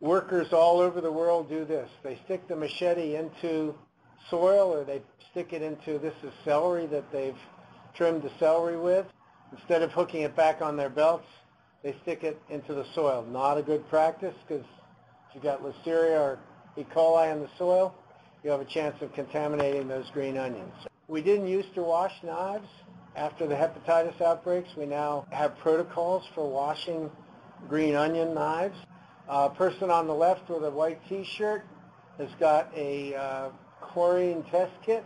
Workers all over the world do this. They stick the machete into soil, or they stick it into, this is celery that they've trimmed the celery with. Instead of hooking it back on their belts, they stick it into the soil. Not a good practice, because if you've got Listeria or E. coli in the soil, you have a chance of contaminating those green onions. We didn't used to wash knives. After the hepatitis outbreaks, we now have protocols for washing green onion knives. A person on the left with a white T-shirt has got a chlorine test kit.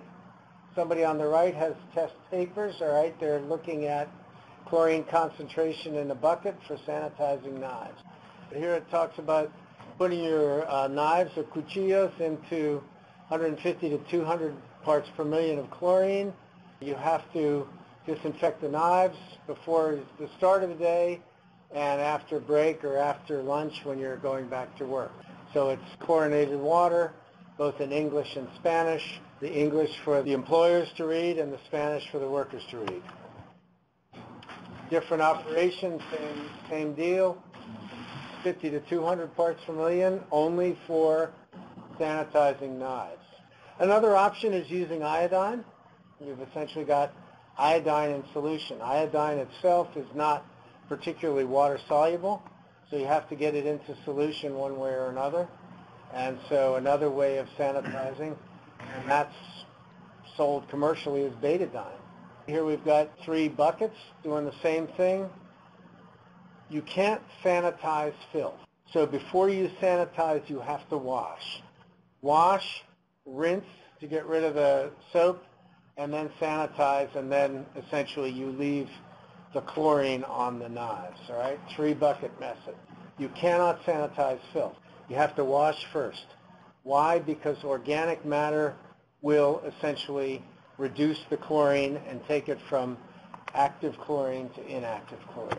Somebody on the right has test papers, all right? They're looking at chlorine concentration in a bucket for sanitizing knives. Here it talks about putting your knives or cuchillos into 150 to 200 parts per million of chlorine. You have to disinfect the knives before the start of the day and after break or after lunch when you're going back to work. So it's chlorinated water, both in English and Spanish. The English for the employers to read and the Spanish for the workers to read. Different operations, same deal. 50 to 200 parts per million only for sanitizing knives. Another option is using iodine. You've essentially got iodine in solution. Iodine itself is not particularly water soluble, so you have to get it into solution one way or another. And so another way of sanitizing, and that's sold commercially, is betadine. Here we've got 3 buckets doing the same thing. You can't sanitize filth. So before you sanitize, you have to wash. Wash, rinse to get rid of the soap, and then sanitize, and then essentially you leave the chlorine on the knives, all right? 3-bucket method. You cannot sanitize filth. You have to wash first. Why? Because organic matter will essentially reduce the chlorine and take it from active chlorine to inactive chlorine.